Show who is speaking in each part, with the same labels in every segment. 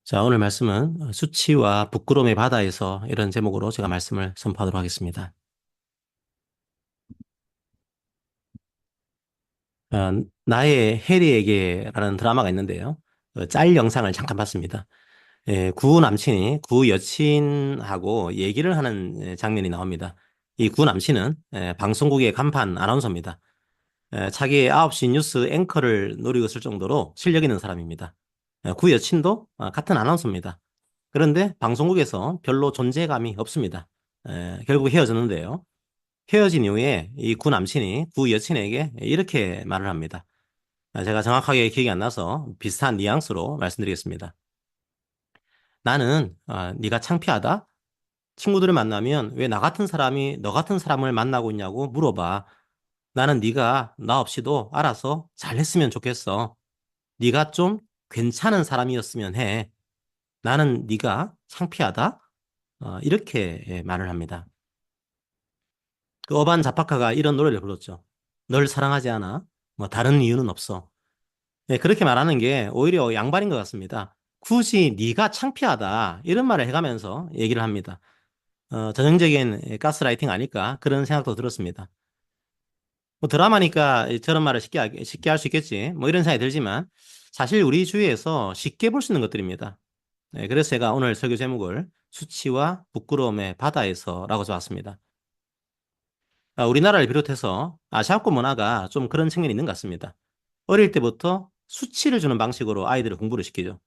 Speaker 1: 자, 오늘 말씀은 수치와 부끄러움의 바다에서 이런 제목으로 제가 말씀을 선포하도록 하겠습니다. 나의 해리에게라는 드라마가 있는데요. 짤 영상을 잠깐 봤습니다. 구 남친이 구 여친하고 얘기를 하는 장면이 나옵니다. 이 구 남친은 방송국의 간판 아나운서입니다. 자기의 9시 뉴스 앵커를 노리고 있을 정도로 실력 있는 사람입니다. 구 여친도 같은 아나운서입니다. 그런데 방송국에서 별로 존재감이 없습니다. 결국 헤어졌는데요. 헤어진 이후에 이 구 남친이 구 여친에게 이렇게 말을 합니다. 제가 정확하게 기억이 안 나서 비슷한 뉘앙스로 말씀드리겠습니다. 나는 네가 창피하다? 친구들을 만나면 왜 나 같은 사람이 너 같은 사람을 만나고 있냐고 물어봐. 나는 네가 나 없이도 알아서 잘했으면 좋겠어. 네가 좀 괜찮은 사람이었으면 해. 나는 네가 창피하다? 이렇게 말을 합니다. 그 어반 자파카가 이런 노래를 불렀죠. 널 사랑하지 않아. 뭐 다른 이유는 없어. 네, 그렇게 말하는 게 오히려 양발인 것 같습니다. 굳이 네가 창피하다 이런 말을 해가면서 얘기를 합니다. 전형적인 가스라이팅 아닐까 그런 생각도 들었습니다. 뭐 드라마니까 저런 말을 쉽게 할 수 있겠지. 뭐 이런 생각이 들지만 사실 우리 주위에서 쉽게 볼 수 있는 것들입니다. 네, 그래서 제가 오늘 설교 제목을 수치와 부끄러움의 바다에서라고 잡았습니다. 우리나라를 비롯해서 아시아권 문화가 좀 그런 측면이 있는 것 같습니다. 어릴 때부터 수치를 주는 방식으로 아이들을 공부를 시키죠.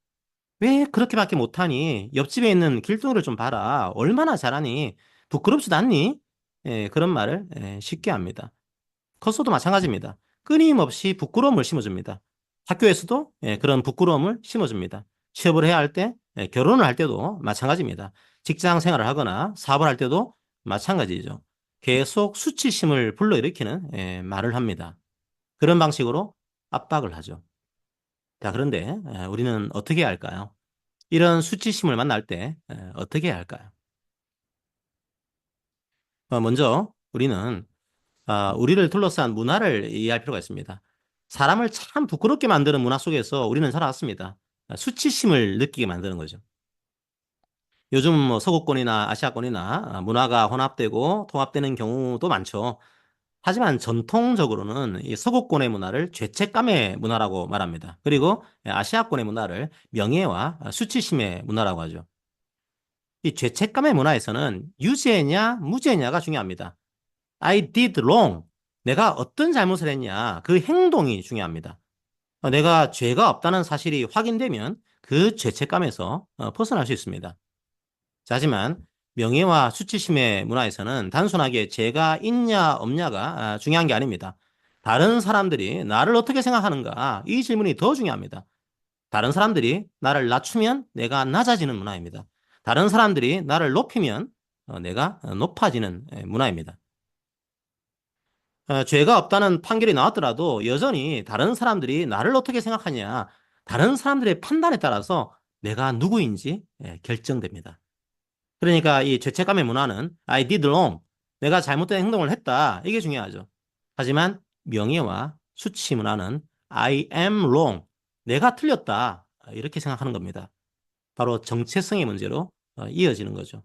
Speaker 1: 왜 그렇게밖에 못하니? 옆집에 있는 길동이를 좀 봐라. 얼마나 잘하니? 부끄럽지도 않니? 그런 말을 쉽게 합니다. 커서도 마찬가지입니다. 끊임없이 부끄러움을 심어줍니다. 학교에서도 그런 부끄러움을 심어줍니다. 취업을 해야 할 때, 결혼을 할 때도 마찬가지입니다. 직장 생활을 하거나 사업을 할 때도 마찬가지죠. 계속 수치심을 불러일으키는 말을 합니다. 그런 방식으로 압박을 하죠. 자, 그런데 우리는 어떻게 해야 할까요? 이런 수치심을 만날 때 어떻게 해야 할까요? 먼저 우리는 우리를 둘러싼 문화를 이해할 필요가 있습니다. 사람을 참 부끄럽게 만드는 문화 속에서 우리는 살아왔습니다. 수치심을 느끼게 만드는 거죠. 요즘 뭐 서구권이나 아시아권이나 문화가 혼합되고 통합되는 경우도 많죠. 하지만 전통적으로는 이 서구권의 문화를 죄책감의 문화라고 말합니다. 그리고 아시아권의 문화를 명예와 수치심의 문화라고 하죠. 이 죄책감의 문화에서는 유죄냐 무죄냐가 중요합니다. I did wrong. 내가 어떤 잘못을 했냐. 그 행동이 중요합니다. 내가 죄가 없다는 사실이 확인되면 그 죄책감에서 벗어날 수 있습니다. 자, 하지만 명예와 수치심의 문화에서는 단순하게 죄가 있냐 없냐가 중요한 게 아닙니다. 다른 사람들이 나를 어떻게 생각하는가? 이 질문이 더 중요합니다. 다른 사람들이 나를 낮추면 내가 낮아지는 문화입니다. 다른 사람들이 나를 높이면 내가 높아지는 문화입니다. 죄가 없다는 판결이 나왔더라도 여전히 다른 사람들이 나를 어떻게 생각하냐, 다른 사람들의 판단에 따라서 내가 누구인지 결정됩니다. 그러니까 이 죄책감의 문화는 I did wrong, 내가 잘못된 행동을 했다, 이게 중요하죠. 하지만 명예와 수치 문화는 I am wrong, 내가 틀렸다, 이렇게 생각하는 겁니다. 바로 정체성의 문제로 이어지는 거죠.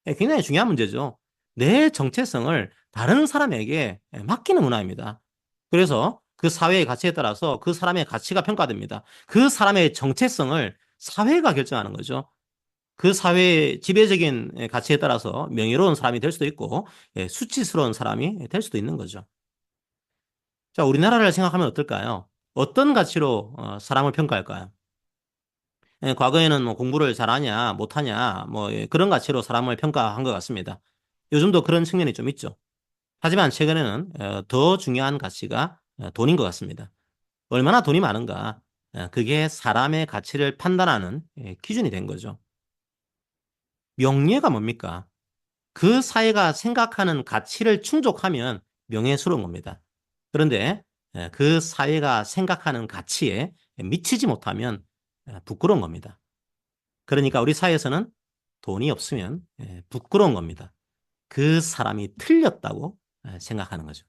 Speaker 1: 굉장히 중요한 문제죠. 내 정체성을 다른 사람에게 맡기는 문화입니다. 그래서 그 사회의 가치에 따라서 그 사람의 가치가 평가됩니다. 그 사람의 정체성을 사회가 결정하는 거죠. 그 사회의 지배적인 가치에 따라서 명예로운 사람이 될 수도 있고 수치스러운 사람이 될 수도 있는 거죠. 자, 우리나라를 생각하면 어떨까요? 어떤 가치로 사람을 평가할까요? 과거에는 뭐 공부를 잘하냐, 못하냐, 뭐 그런 가치로 사람을 평가한 것 같습니다. 요즘도 그런 측면이 좀 있죠. 하지만 최근에는 더 중요한 가치가 돈인 것 같습니다. 얼마나 돈이 많은가, 그게 사람의 가치를 판단하는 기준이 된 거죠. 명예가 뭡니까? 그 사회가 생각하는 가치를 충족하면 명예스러운 겁니다. 그런데 그 사회가 생각하는 가치에 미치지 못하면 부끄러운 겁니다. 그러니까 우리 사회에서는 돈이 없으면 부끄러운 겁니다. 그 사람이 틀렸다고 생각하는 거죠.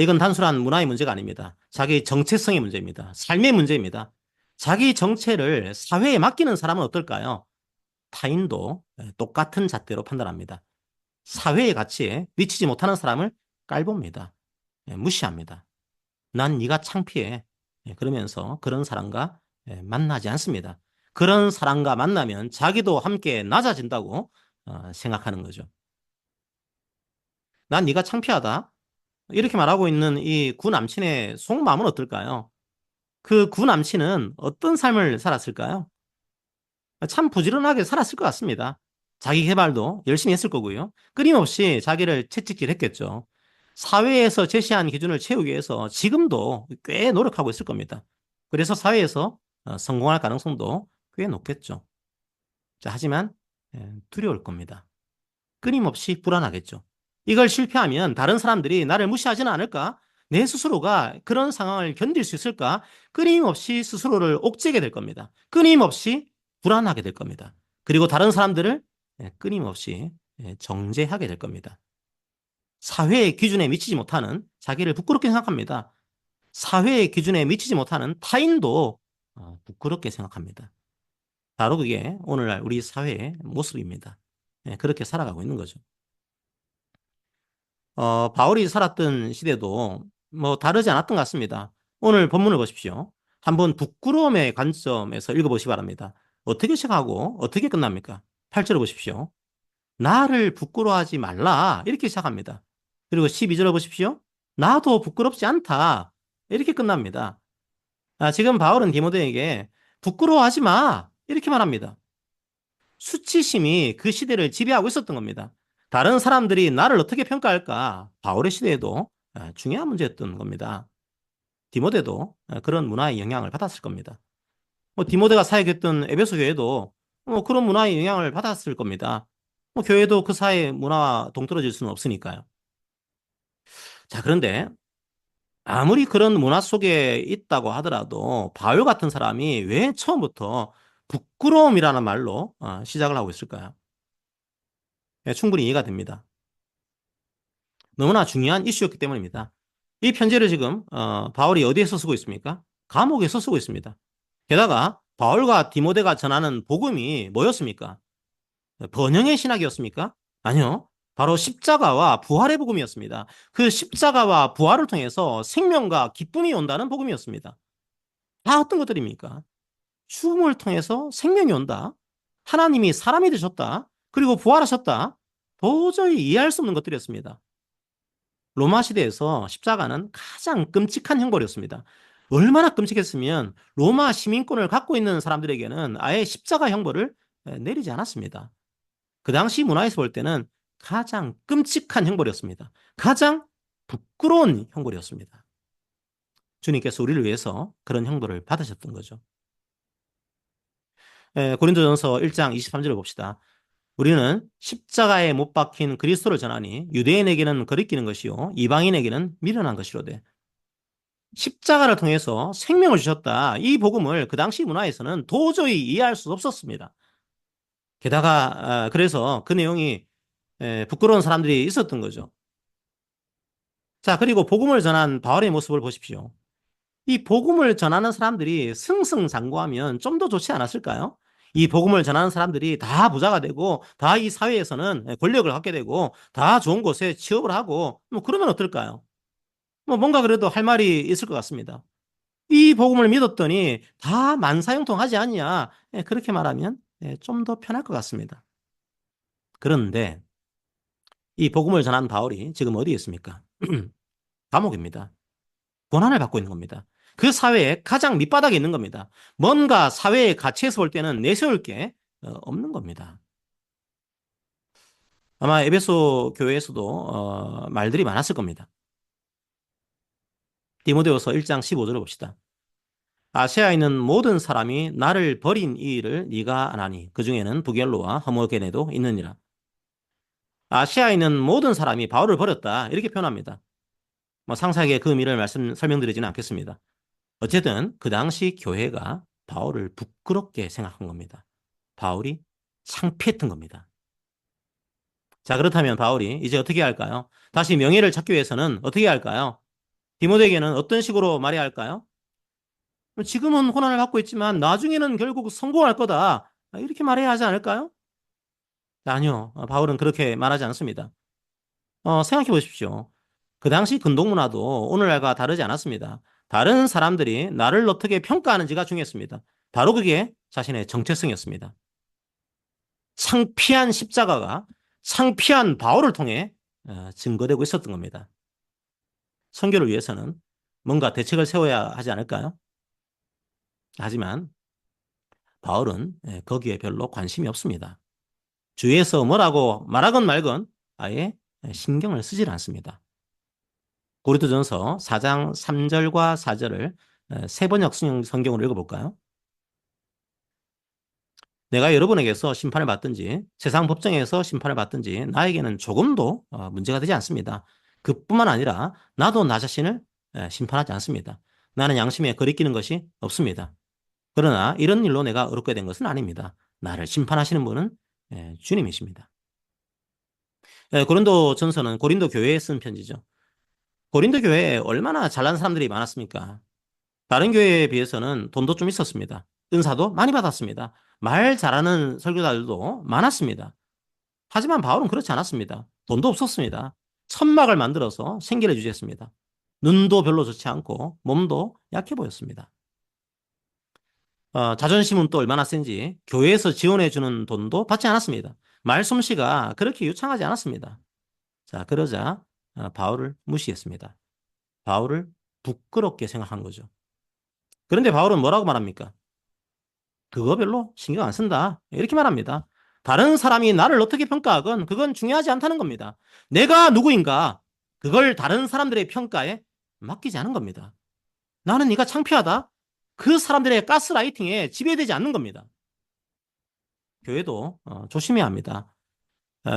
Speaker 1: 이건 단순한 문화의 문제가 아닙니다. 자기 정체성의 문제입니다. 삶의 문제입니다. 자기 정체를 사회에 맡기는 사람은 어떨까요? 타인도 똑같은 잣대로 판단합니다. 사회의 가치에 미치지 못하는 사람을 깔봅니다. 무시합니다. 난 네가 창피해. 그러면서 그런 사람과 만나지 않습니다. 그런 사람과 만나면 자기도 함께 낮아진다고 생각하는 거죠. 난 네가 창피하다. 이렇게 말하고 있는 이 구남친의 속마음은 어떨까요? 그 구남친은 어떤 삶을 살았을까요? 참 부지런하게 살았을 것 같습니다. 자기 개발도 열심히 했을 거고요. 끊임없이 자기를 채찍질 했겠죠. 사회에서 제시한 기준을 채우기 위해서 지금도 꽤 노력하고 있을 겁니다. 그래서 사회에서 성공할 가능성도 꽤 높겠죠. 자, 하지만 두려울 겁니다. 끊임없이 불안하겠죠. 이걸 실패하면 다른 사람들이 나를 무시하지는 않을까? 내 스스로가 그런 상황을 견딜 수 있을까? 끊임없이 스스로를 옥죄게 될 겁니다. 끊임없이 불안하게 될 겁니다. 그리고 다른 사람들을 끊임없이 정죄하게 될 겁니다. 사회의 기준에 미치지 못하는 자기를 부끄럽게 생각합니다. 사회의 기준에 미치지 못하는 타인도 부끄럽게 생각합니다. 바로 그게 오늘날 우리 사회의 모습입니다. 그렇게 살아가고 있는 거죠. 바울이 살았던 시대도 뭐 다르지 않았던 것 같습니다. 오늘 본문을 보십시오. 한번 부끄러움의 관점에서 읽어보시기 바랍니다. 어떻게 시작하고 어떻게 끝납니까? 8절을 보십시오. 나를 부끄러워하지 말라. 이렇게 시작합니다. 그리고 12절을 보십시오. 나도 부끄럽지 않다. 이렇게 끝납니다. 지금 바울은 디모데에게 부끄러워하지 마. 이렇게 말합니다. 수치심이 그 시대를 지배하고 있었던 겁니다. 다른 사람들이 나를 어떻게 평가할까? 바울의 시대에도 중요한 문제였던 겁니다. 디모데도 그런 문화의 영향을 받았을 겁니다. 뭐 디모데가 사역했던 에베소 교회도 뭐 그런 문화의 영향을 받았을 겁니다. 뭐 교회도 그 사회 문화와 동떨어질 수는 없으니까요. 자, 그런데 아무리 그런 문화 속에 있다고 하더라도 바울 같은 사람이 왜 처음부터 부끄러움이라는 말로 시작을 하고 있을까요? 충분히 이해가 됩니다. 너무나 중요한 이슈였기 때문입니다. 이 편지를 지금 바울이 어디에서 쓰고 있습니까? 감옥에서 쓰고 있습니다. 게다가 바울과 디모데가 전하는 복음이 뭐였습니까? 번영의 신학이었습니까? 아니요. 바로 십자가와 부활의 복음이었습니다. 그 십자가와 부활을 통해서 생명과 기쁨이 온다는 복음이었습니다. 다 어떤 것들입니까? 죽음을 통해서 생명이 온다. 하나님이 사람이 되셨다. 그리고 부활하셨다. 도저히 이해할 수 없는 것들이었습니다. 로마 시대에서 십자가는 가장 끔찍한 형벌이었습니다. 얼마나 끔찍했으면 로마 시민권을 갖고 있는 사람들에게는 아예 십자가 형벌을 내리지 않았습니다. 그 당시 문화에서 볼 때는 가장 끔찍한 형벌이었습니다. 가장 부끄러운 형벌이었습니다. 주님께서 우리를 위해서 그런 형벌을 받으셨던 거죠. 고린도전서 1장 23절을 봅시다. 우리는 십자가에 못 박힌 그리스도를 전하니 유대인에게는 거리끼는 것이요 이방인에게는 미련한 것이로되 십자가를 통해서 생명을 주셨다. 이 복음을 그 당시 문화에서는 도저히 이해할 수 없었습니다. 게다가 그래서 그 내용이 부끄러운 사람들이 있었던 거죠. 자, 그리고 복음을 전한 바울의 모습을 보십시오. 이 복음을 전하는 사람들이 승승장구하면 좀 더 좋지 않았을까요? 이 복음을 전하는 사람들이 다 부자가 되고 다 이 사회에서는 권력을 갖게 되고 다 좋은 곳에 취업을 하고 뭐 그러면 어떨까요? 뭐 뭔가 그래도 할 말이 있을 것 같습니다. 이 복음을 믿었더니 다 만사형통하지 않냐? 그렇게 말하면 좀 더 편할 것 같습니다. 그런데 이 복음을 전한 바울이 지금 어디에 있습니까? 감옥입니다. 고난을 받고 있는 겁니다. 그 사회에 가장 밑바닥에 있는 겁니다. 뭔가 사회의 가치에서 볼 때는 내세울 게 없는 겁니다. 아마 에베소 교회에서도 말들이 많았을 겁니다. 디모데후서 1장 15절을 봅시다. 아시아에 있는 모든 사람이 나를 버린 이 일을 네가 아나니 그 중에는 부겔로와 허모게네도 있느니라. 아시아에 있는 모든 사람이 바울을 버렸다 이렇게 표현합니다. 뭐 상세하게 그 의미를 설명드리지는 않겠습니다. 어쨌든 그 당시 교회가 바울을 부끄럽게 생각한 겁니다. 바울이 창피했던 겁니다. 자, 그렇다면 바울이 이제 어떻게 할까요? 다시 명예를 찾기 위해서는 어떻게 할까요? 디모데에게는 어떤 식으로 말해야 할까요? 지금은 고난을 받고 있지만 나중에는 결국 성공할 거다. 이렇게 말해야 하지 않을까요? 아니요. 바울은 그렇게 말하지 않습니다. 생각해 보십시오. 그 당시 근동문화도 오늘날과 다르지 않았습니다. 다른 사람들이 나를 어떻게 평가하는지가 중요했습니다. 바로 그게 자신의 정체성이었습니다. 창피한 십자가가 창피한 바울을 통해 증거되고 있었던 겁니다. 선교를 위해서는 뭔가 대책을 세워야 하지 않을까요? 하지만 바울은 거기에 별로 관심이 없습니다. 주위에서 뭐라고 말하건 말건 아예 신경을 쓰질 않습니다. 고린도전서 4장 3절과 4절을 세번역 성경으로 읽어볼까요? 내가 여러분에게서 심판을 받든지 세상 법정에서 심판을 받든지 나에게는 조금도 문제가 되지 않습니다. 그뿐만 아니라 나도 나 자신을 심판하지 않습니다. 나는 양심에 거리끼는 것이 없습니다. 그러나 이런 일로 내가 어렵게 된 것은 아닙니다. 나를 심판하시는 분은 주님이십니다. 고린도 전서는 고린도 교회에 쓴 편지죠. 고린도 교회에 얼마나 잘난 사람들이 많았습니까? 다른 교회에 비해서는 돈도 좀 있었습니다. 은사도 많이 받았습니다. 말 잘하는 설교자들도 많았습니다. 하지만 바울은 그렇지 않았습니다. 돈도 없었습니다. 천막을 만들어서 생계를 유지했습니다. 눈도 별로 좋지 않고 몸도 약해 보였습니다. 자존심은 또 얼마나 센지 교회에서 지원해주는 돈도 받지 않았습니다. 말솜씨가 그렇게 유창하지 않았습니다. 자, 그러자 바울을 무시했습니다. 바울을 부끄럽게 생각한 거죠. 그런데 바울은 뭐라고 말합니까? 그거 별로 신경 안 쓴다. 이렇게 말합니다. 다른 사람이 나를 어떻게 평가하건 그건 중요하지 않다는 겁니다. 내가 누구인가? 그걸 다른 사람들의 평가에 맡기지 않은 겁니다. 나는 네가 창피하다. 그 사람들의 가스라이팅에 지배되지 않는 겁니다. 교회도 조심해야 합니다.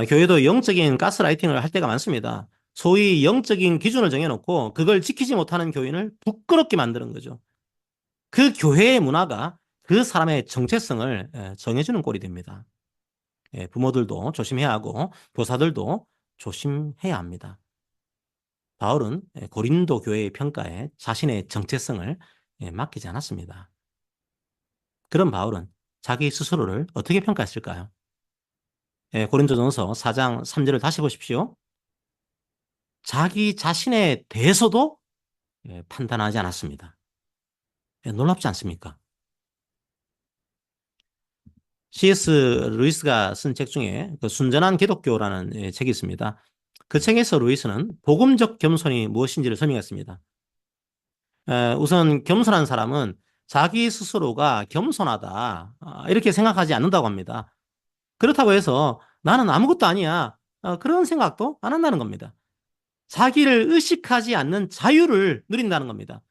Speaker 1: 교회도 영적인 가스라이팅을 할 때가 많습니다. 소위 영적인 기준을 정해놓고 그걸 지키지 못하는 교인을 부끄럽게 만드는 거죠. 그 교회의 문화가 그 사람의 정체성을 정해주는 꼴이 됩니다. 부모들도 조심해야 하고 교사들도 조심해야 합니다. 바울은 고린도 교회의 평가에 자신의 정체성을 맡기지 않았습니다. 그런 바울은 자기 스스로를 어떻게 평가했을까요? 고린도전서 4장 3절을 다시 보십시오. 자기 자신에 대해서도 판단하지 않았습니다. 놀랍지 않습니까? C.S. 루이스가 쓴 책 중에 그 순전한 기독교라는 책이 있습니다. 그 책에서 루이스는 복음적 겸손이 무엇인지를 설명했습니다. 우선 겸손한 사람은 자기 스스로가 겸손하다 이렇게 생각하지 않는다고 합니다. 그렇다고 해서 나는 아무것도 아니야 그런 생각도 안 한다는 겁니다. 자기를 의식하지 않는 자유를 누린다는 겁니다.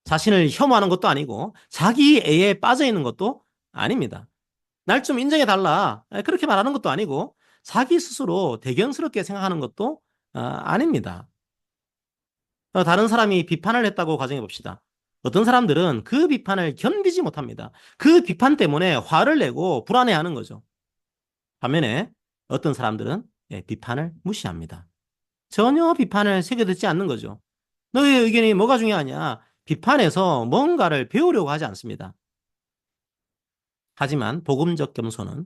Speaker 1: 자신을 혐오하는 것도 아니고 자기애에 빠져 있는 것도 아닙니다. 날 좀 인정해달라 그렇게 말하는 것도 아니고 자기 스스로 대견스럽게 생각하는 것도 아닙니다. 다른 사람이 비판을 했다고 가정해 봅시다. 어떤 사람들은 그 비판을 견디지 못합니다. 그 비판 때문에 화를 내고 불안해하는 거죠. 반면에 어떤 사람들은 비판을 무시합니다. 전혀 비판을 새겨듣지 않는 거죠. 너의 의견이 뭐가 중요하냐? 비판에서 뭔가를 배우려고 하지 않습니다. 하지만 복음적 겸손은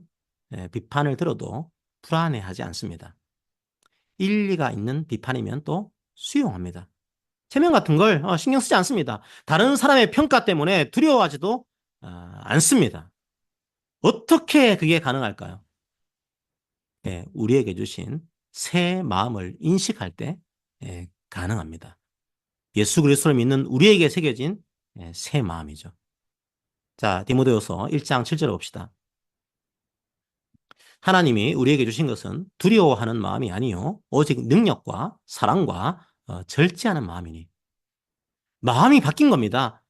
Speaker 1: 비판을 들어도 불안해하지 않습니다. 일리가 있는 비판이면 또 수용합니다. 체면 같은 걸 신경 쓰지 않습니다. 다른 사람의 평가 때문에 두려워하지도 않습니다. 어떻게 그게 가능할까요? 우리에게 주신 새 마음을 인식할 때 가능합니다. 예수 그리스도를 믿는 우리에게 새겨진 새 마음이죠. 자, 디모데후서 1장 7절을 봅시다. 하나님이 우리에게 주신 것은 두려워하는 마음이 아니요 오직 능력과 사랑과 절제하는 마음이니. 마음이 바뀐 겁니다.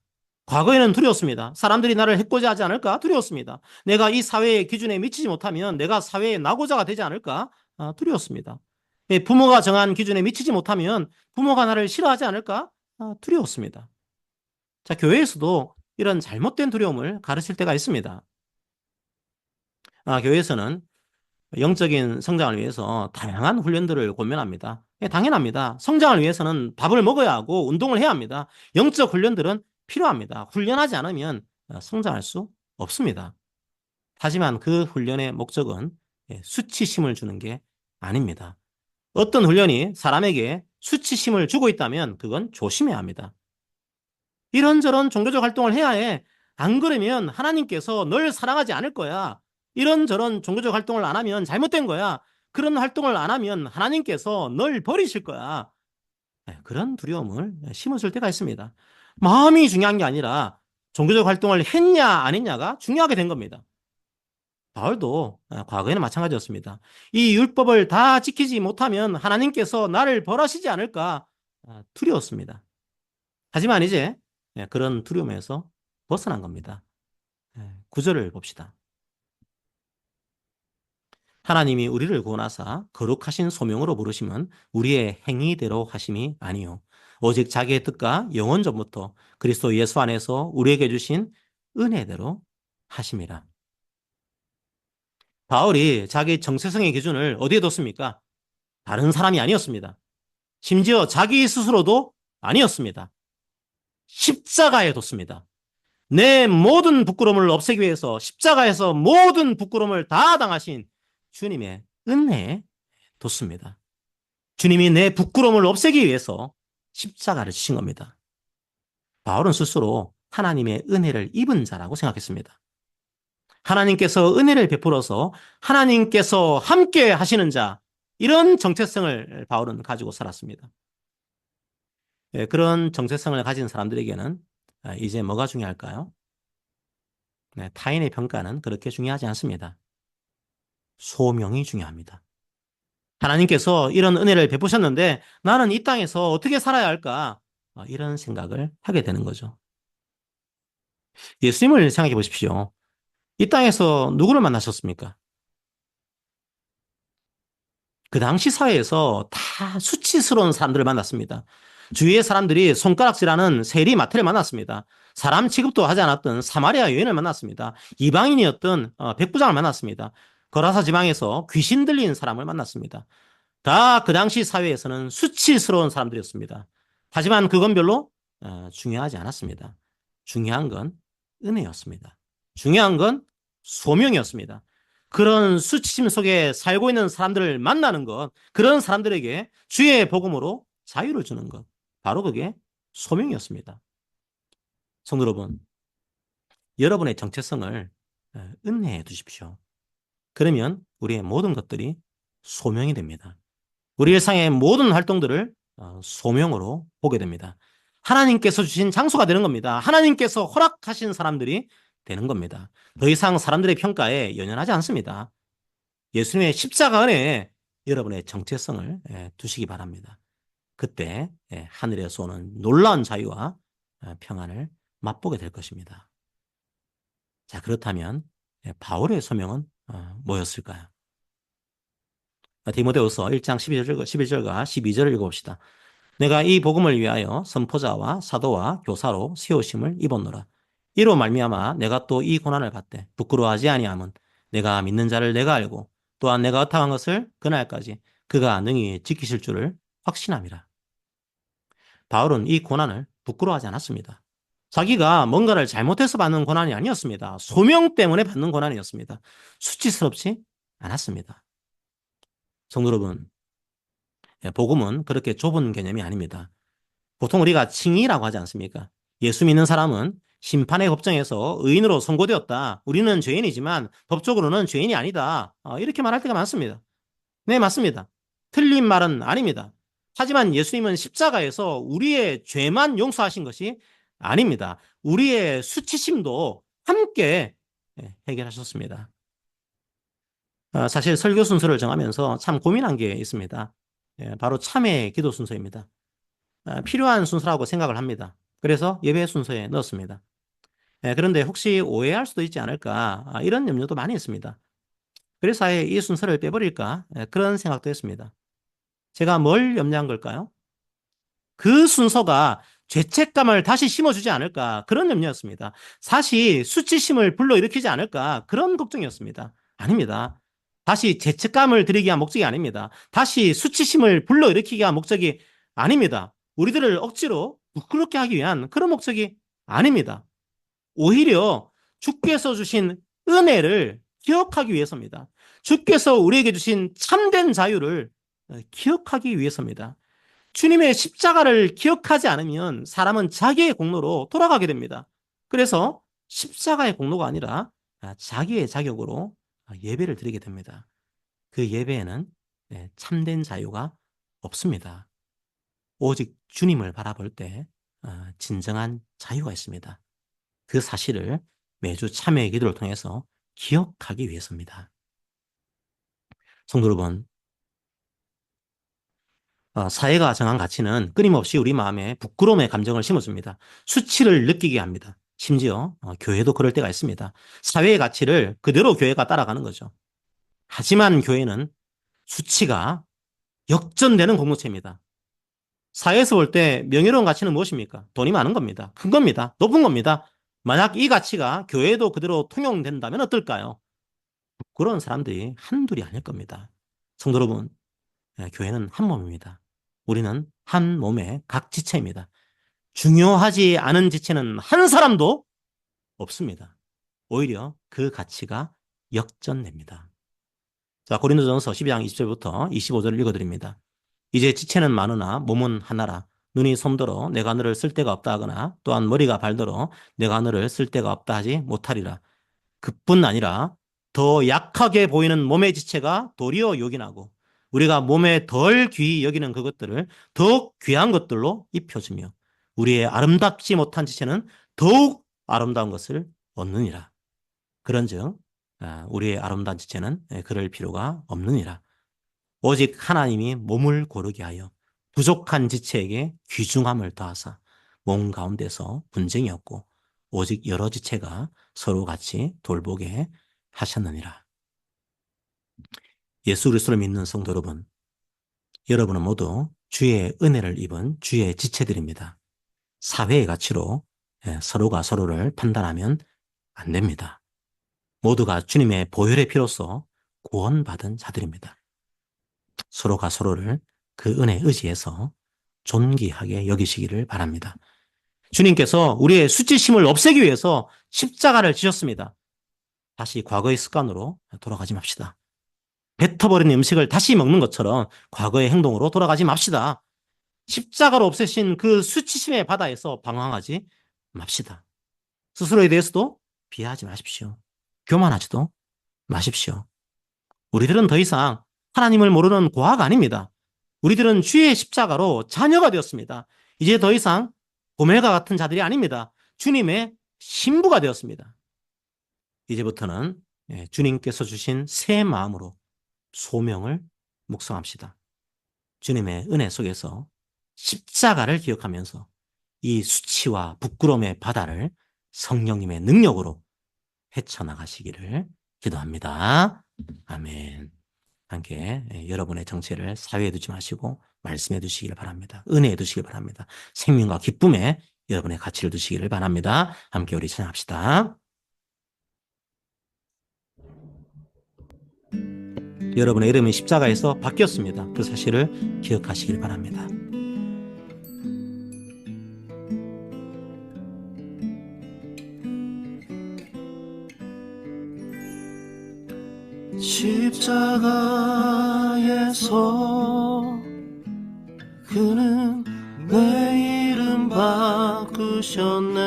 Speaker 1: 과거에는 두려웠습니다. 사람들이 나를 해코지 하지 않을까? 두려웠습니다. 내가 이 사회의 기준에 미치지 못하면 내가 사회의 낙오자가 되지 않을까? 두려웠습니다. 부모가 정한 기준에 미치지 못하면 부모가 나를 싫어하지 않을까? 두려웠습니다. 자, 교회에서도 이런 잘못된 두려움을 가르칠 때가 있습니다. 교회에서는 영적인 성장을 위해서 다양한 훈련들을 권면합니다. 당연합니다. 성장을 위해서는 밥을 먹어야 하고 운동을 해야 합니다. 영적 훈련들은 필요합니다. 훈련하지 않으면 성장할 수 없습니다. 하지만 그 훈련의 목적은 수치심을 주는 게 아닙니다. 어떤 훈련이 사람에게 수치심을 주고 있다면 그건 조심해야 합니다. 이런저런 종교적 활동을 해야 해. 안 그러면 하나님께서 널 사랑하지 않을 거야. 이런저런 종교적 활동을 안 하면 잘못된 거야. 그런 활동을 안 하면 하나님께서 널 버리실 거야. 그런 두려움을 심어줄 때가 있습니다. 마음이 중요한 게 아니라 종교적 활동을 했냐 안 했냐가 중요하게 된 겁니다. 바울도 과거에는 마찬가지였습니다. 이 율법을 다 지키지 못하면 하나님께서 나를 벌하시지 않을까 두려웠습니다. 하지만 이제 그런 두려움에서 벗어난 겁니다. 9절을 봅시다. 하나님이 우리를 구원하사 거룩하신 소명으로 부르심은 우리의 행위대로 하심이 아니요 오직 자기의 뜻과 영원 전부터 그리스도 예수 안에서 우리에게 주신 은혜대로 하심이라. 바울이 자기 정체성의 기준을 어디에 뒀습니까? 다른 사람이 아니었습니다. 심지어 자기 스스로도 아니었습니다. 십자가에 뒀습니다. 내 모든 부끄러움을 없애기 위해서 십자가에서 모든 부끄러움을 다 당하신 주님의 은혜에 뒀습니다. 주님이 내 부끄러움을 없애기 위해서 십자가를 지신 겁니다. 바울은 스스로 하나님의 은혜를 입은 자라고 생각했습니다. 하나님께서 은혜를 베풀어서 하나님께서 함께 하시는 자, 이런 정체성을 바울은 가지고 살았습니다. 그런 정체성을 가진 사람들에게는 이제 뭐가 중요할까요? 타인의 평가는 그렇게 중요하지 않습니다. 소명이 중요합니다. 하나님께서 이런 은혜를 베푸셨는데 나는 이 땅에서 어떻게 살아야 할까? 이런 생각을 하게 되는 거죠. 예수님을 생각해 보십시오. 이 땅에서 누구를 만나셨습니까? 그 당시 사회에서 다 수치스러운 사람들을 만났습니다. 주위의 사람들이 손가락질하는 세리 마태를 만났습니다. 사람 취급도 하지 않았던 사마리아 여인을 만났습니다. 이방인이었던 백부장을 만났습니다. 거라사 지방에서 귀신 들린 사람을 만났습니다. 다 그 당시 사회에서는 수치스러운 사람들이었습니다. 하지만 그건 별로 중요하지 않았습니다. 중요한 건 은혜였습니다. 중요한 건 소명이었습니다. 그런 수치심 속에 살고 있는 사람들을 만나는 것, 그런 사람들에게 주의 복음으로 자유를 주는 것, 바로 그게 소명이었습니다. 성도 여러분, 여러분의 정체성을 은혜해 두십시오. 그러면 우리의 모든 것들이 소명이 됩니다. 우리 일상의 모든 활동들을 소명으로 보게 됩니다. 하나님께서 주신 장소가 되는 겁니다. 하나님께서 허락하신 사람들이 되는 겁니다. 더 이상 사람들의 평가에 연연하지 않습니다. 예수님의 십자가 안에 여러분의 정체성을 두시기 바랍니다. 그때 하늘에서 오는 놀라운 자유와 평안을 맛보게 될 것입니다. 자, 그렇다면 바울의 소명은 뭐였을까요? 디모데후서 1장 11절과 12절을 읽어봅시다. 내가 이 복음을 위하여 선포자와 사도와 교사로 세우심을 입었노라. 이로 말미암아 내가 또 이 고난을 받되 부끄러워하지 아니함은 내가 믿는 자를 내가 알고 또한 내가 허탕한 것을 그날까지 그가 능히 지키실 줄을 확신함이라. 바울은 이 고난을 부끄러워하지 않았습니다. 자기가 뭔가를 잘못해서 받는 고난이 아니었습니다. 소명 때문에 받는 고난이었습니다. 수치스럽지 않았습니다. 성도 여러분, 복음은 그렇게 좁은 개념이 아닙니다. 보통 우리가 칭의라고 하지 않습니까? 예수 믿는 사람은 심판의 법정에서 의인으로 선고되었다. 우리는 죄인이지만 법적으로는 죄인이 아니다. 이렇게 말할 때가 많습니다. 네, 맞습니다. 틀린 말은 아닙니다. 하지만 예수님은 십자가에서 우리의 죄만 용서하신 것이 아닙니다. 우리의 수치심도 함께 해결하셨습니다. 사실 설교 순서를 정하면서 참 고민한 게 있습니다. 바로 참회 기도 순서입니다. 필요한 순서라고 생각을 합니다. 그래서 예배 순서에 넣었습니다. 그런데 혹시 오해할 수도 있지 않을까 이런 염려도 많이 있습니다. 그래서 아예 이 순서를 빼버릴까 그런 생각도 했습니다. 제가 뭘 염려한 걸까요? 그 순서가 죄책감을 다시 심어주지 않을까 그런 염려였습니다. 사실 수치심을 불러일으키지 않을까 그런 걱정이었습니다. 아닙니다. 다시 죄책감을 드리기 위한 목적이 아닙니다. 다시 수치심을 불러일으키기 위한 목적이 아닙니다. 우리들을 억지로 부끄럽게 하기 위한 그런 목적이 아닙니다. 오히려 주께서 주신 은혜를 기억하기 위해서입니다. 주께서 우리에게 주신 참된 자유를 기억하기 위해서입니다. 주님의 십자가를 기억하지 않으면 사람은 자기의 공로로 돌아가게 됩니다. 그래서 십자가의 공로가 아니라 자기의 자격으로 예배를 드리게 됩니다. 그 예배에는 참된 자유가 없습니다. 오직 주님을 바라볼 때 진정한 자유가 있습니다. 그 사실을 매주 참회의 기도를 통해서 기억하기 위해서입니다. 성도 여러분, 사회가 정한 가치는 끊임없이 우리 마음에 부끄러움의 감정을 심어줍니다. 수치를 느끼게 합니다. 심지어 교회도 그럴 때가 있습니다. 사회의 가치를 그대로 교회가 따라가는 거죠. 하지만 교회는 수치가 역전되는 공동체입니다. 사회에서 볼 때 명예로운 가치는 무엇입니까? 돈이 많은 겁니다. 큰 겁니다. 높은 겁니다. 만약 이 가치가 교회에도 그대로 통용된다면 어떨까요? 그런 사람들이 한둘이 아닐 겁니다. 성도 여러분, 교회는 한 몸입니다. 우리는 한 몸의 각 지체입니다. 중요하지 않은 지체는 한 사람도 없습니다. 오히려 그 가치가 역전됩니다. 자, 고린도전서 12장 20절부터 25절을 읽어드립니다. 이제 지체는 많으나 몸은 하나라. 눈이 솜더러 내가 너를 쓸 데가 없다 하거나 또한 머리가 발더러 내가 너를 쓸 데가 없다 하지 못하리라. 그뿐 아니라 더 약하게 보이는 몸의 지체가 도리어 요긴하고 우리가 몸에 덜 귀히 여기는 그것들을 더욱 귀한 것들로 입혀주며 우리의 아름답지 못한 지체는 더욱 아름다운 것을 얻느니라. 그런즉 우리의 아름다운 지체는 그럴 필요가 없느니라. 오직 하나님이 몸을 고르게 하여 부족한 지체에게 귀중함을 더하사 몸 가운데서 분쟁이 없고 오직 여러 지체가 서로 같이 돌보게 하셨느니라. 예수 그리스도를 믿는 성도 여러분, 여러분은 모두 주의 은혜를 입은 주의 지체들입니다. 사회의 가치로 서로가 서로를 판단하면 안 됩니다. 모두가 주님의 보혈의 피로써 구원받은 자들입니다. 서로가 서로를 그 은혜에 의지해서 존귀하게 여기시기를 바랍니다. 주님께서 우리의 수치심을 없애기 위해서 십자가를 지셨습니다. 다시 과거의 습관으로 돌아가지 맙시다. 뱉어버린 음식을 다시 먹는 것처럼 과거의 행동으로 돌아가지 맙시다. 십자가로 없애신 그 수치심의 바다에서 방황하지 맙시다. 스스로에 대해서도 비하하지 마십시오. 교만하지도 마십시오. 우리들은 더 이상 하나님을 모르는 고아가 아닙니다. 우리들은 주의 십자가로 자녀가 되었습니다. 이제 더 이상 고멜과 같은 자들이 아닙니다. 주님의 신부가 되었습니다. 이제부터는 주님께서 주신 새 마음으로 소명을 묵상합시다. 주님의 은혜 속에서 십자가를 기억하면서 이 수치와 부끄러움의 바다를 성령님의 능력으로 헤쳐나가시기를 기도합니다. 아멘. 함께 여러분의 정체를 사회에 두지 마시고 말씀에 두시기를 바랍니다. 은혜에 두시기를 바랍니다. 생명과 기쁨에 여러분의 가치를 두시기를 바랍니다. 함께 우리 찬양합시다. 여러분의 이름이 십자가에서 바뀌었습니다. 그 사실을 기억하시길 바랍니다.
Speaker 2: 십자가에서 그는 내 이름 바꾸셨네.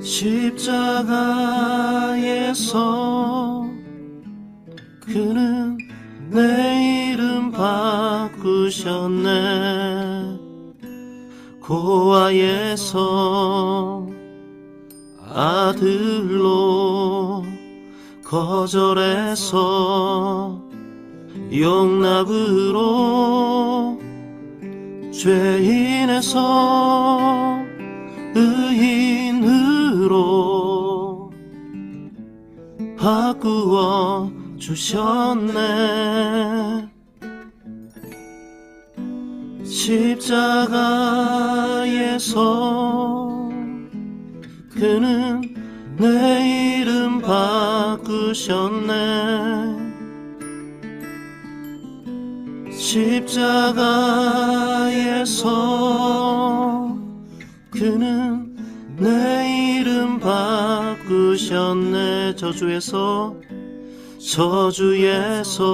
Speaker 2: 십자가에서 그는 내 이름 바꾸셨네. 고아에서 아들로 거절해서 용납으로 죄인에서 의인으로 바꾸어 주셨네. 십자가에서 그는 내 이름 바꾸셨네. 십자가에서 그는 내 이름 바꾸셨네. 저주에서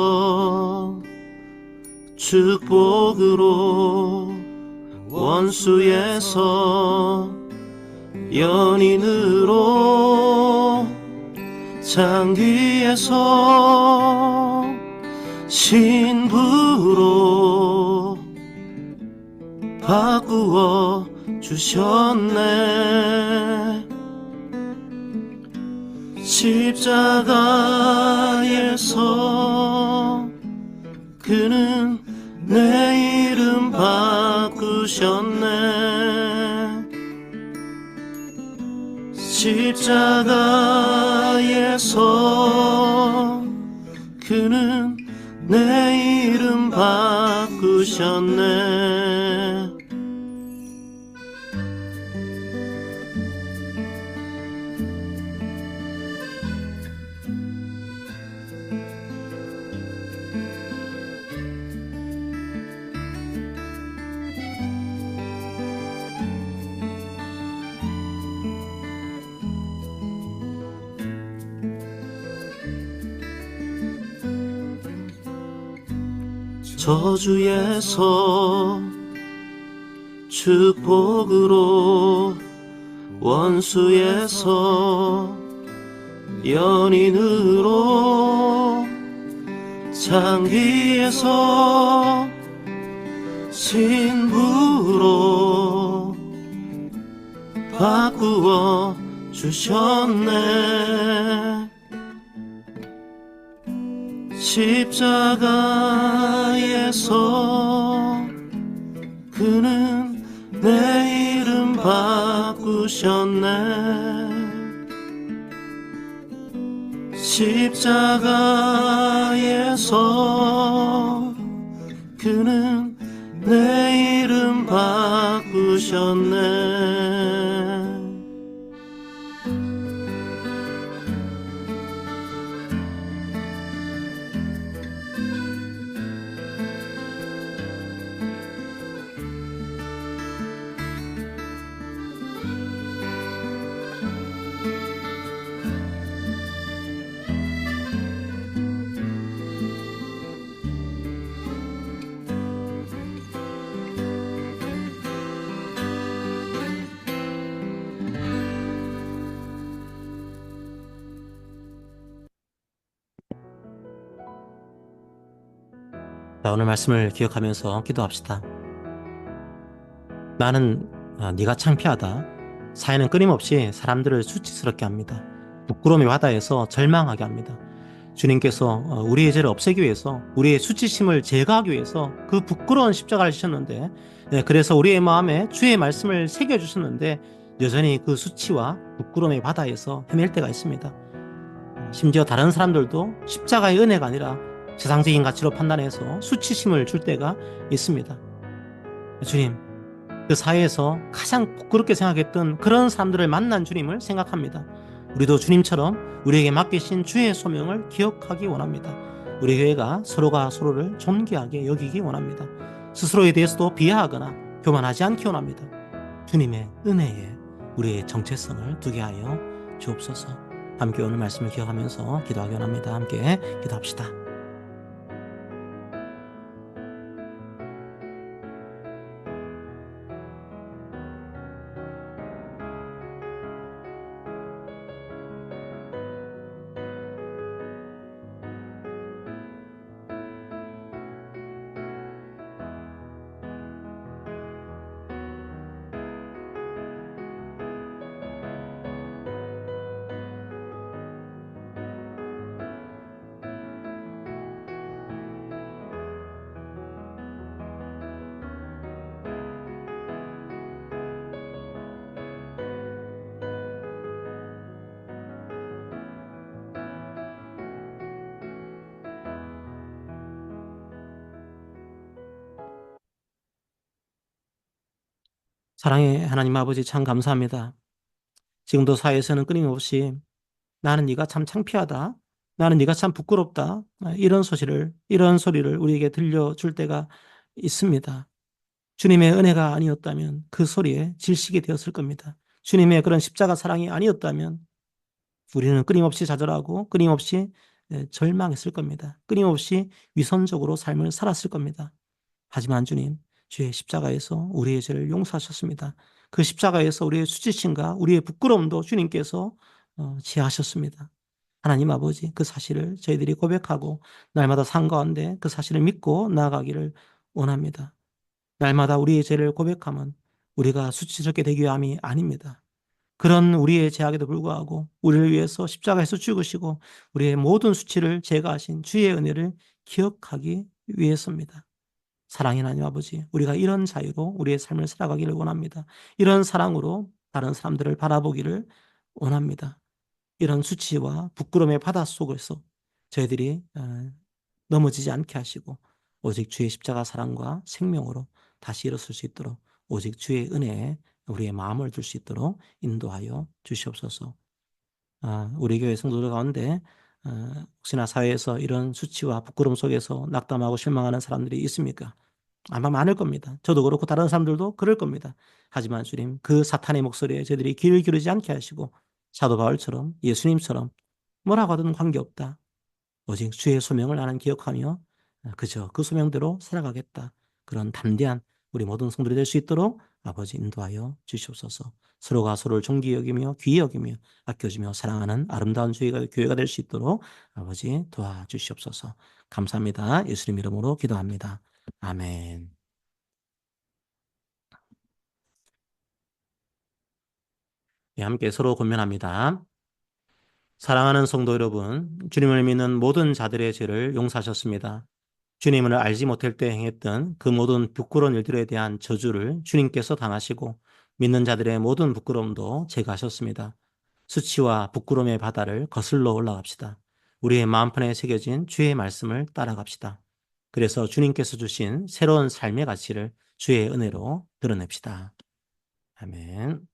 Speaker 2: 축복으로, 원수에서 연인으로, 장기에서 신부로 바꾸어 주셨네. 십자가에서 그는 내 이름 바꾸셨네. 십자가에서 그는 내 이름 바꾸셨네. 저주에서 축복으로, 원수에서 연인으로, 장기에서 신부로 바꾸어 주셨네. 십자가에서 그는 내 이름 바꾸셨네. 십자가에서 그는 내 이름 바꾸셨네.
Speaker 1: 자, 오늘 말씀을 기억하면서 기도합시다. 나는 네가 창피하다. 사회는 끊임없이 사람들을 수치스럽게 합니다. 부끄러움의 바다에서 절망하게 합니다. 주님께서 우리의 죄를 없애기 위해서, 우리의 수치심을 제거하기 위해서 그 부끄러운 십자가를 지셨는데, 그래서 우리의 마음에 주의 말씀을 새겨주셨는데 여전히 그 수치와 부끄러움의 바다에서 헤맬 때가 있습니다. 심지어 다른 사람들도 십자가의 은혜가 아니라 세상적인 가치로 판단해서 수치심을 줄 때가 있습니다. 주님, 그 사회에서 가장 부끄럽게 생각했던 그런 사람들을 만난 주님을 생각합니다. 우리도 주님처럼 우리에게 맡기신 주의 소명을 기억하기 원합니다. 우리 교회가 서로가 서로를 존귀하게 여기기 원합니다. 스스로에 대해서도 비하하거나 교만하지 않기 원합니다. 주님의 은혜에 우리의 정체성을 두게 하여 주옵소서. 함께 오늘 말씀을 기억하면서 기도하기 원합니다. 함께 기도합시다. 사랑의 하나님 아버지, 참 감사합니다. 지금도 사회에서는 끊임없이 나는 네가 참 창피하다, 나는 네가 참 부끄럽다, 이런 소리를 우리에게 들려줄 때가 있습니다. 주님의 은혜가 아니었다면 그 소리에 질식이 되었을 겁니다. 주님의 그런 십자가 사랑이 아니었다면 우리는 끊임없이 좌절하고 끊임없이 절망했을 겁니다. 끊임없이 위선적으로 삶을 살았을 겁니다. 하지만 주님, 주의 십자가에서 우리의 죄를 용서하셨습니다. 그 십자가에서 우리의 수치심과 우리의 부끄러움도 주님께서 지하셨습니다. 하나님 아버지, 그 사실을 저희들이 고백하고 날마다 삶 가운데 그 사실을 믿고 나아가기를 원합니다. 날마다 우리의 죄를 고백하면 우리가 수치스럽게 되기 위함이 아닙니다. 그런 우리의 죄악에도 불구하고 우리를 위해서 십자가에서 죽으시고 우리의 모든 수치를 제거하신 주의 은혜를 기억하기 위해서입니다. 사랑의 하나님 아버지, 우리가 이런 자유로 우리의 삶을 살아가기를 원합니다. 이런 사랑으로 다른 사람들을 바라보기를 원합니다. 이런 수치와 부끄러움의 바다 속에서 저희들이 넘어지지 않게 하시고 오직 주의 십자가 사랑과 생명으로 다시 일어설 수 있도록 오직 주의 은혜에 우리의 마음을 둘 수 있도록 인도하여 주시옵소서. 우리 교회 성도들 가운데 혹시나 사회에서 이런 수치와 부끄러움 속에서 낙담하고 실망하는 사람들이 있습니까? 아마 많을 겁니다. 저도 그렇고 다른 사람들도 그럴 겁니다. 하지만 주님, 그 사탄의 목소리에 저희들이 귀를 기울이지 않게 하시고 사도 바울처럼 예수님처럼 뭐라고 하든 관계없다. 오직 주의 소명을 나는 기억하며 그저 그 소명대로 살아가겠다. 그런 담대한 우리 모든 성도들이 될 수 있도록 아버지 인도하여 주시옵소서. 서로가 서로를 존귀히 여기며 귀히 여기며 아껴주며 사랑하는 아름다운 주의 교회가 될 수 있도록 아버지 도와주시옵소서. 감사합니다. 예수님 이름으로 기도합니다. 아멘. 예, 함께 서로 권면합니다. 사랑하는 성도 여러분, 주님을 믿는 모든 자들의 죄를 용서하셨습니다. 주님을 알지 못할 때 행했던 그 모든 부끄러운 일들에 대한 저주를 주님께서 당하시고 믿는 자들의 모든 부끄러움도 제거하셨습니다. 수치와 부끄러움의 바다를 거슬러 올라갑시다. 우리의 마음판에 새겨진 주의 말씀을 따라갑시다. 그래서 주님께서 주신 새로운 삶의 가치를 주의 은혜로 드러냅시다. 아멘.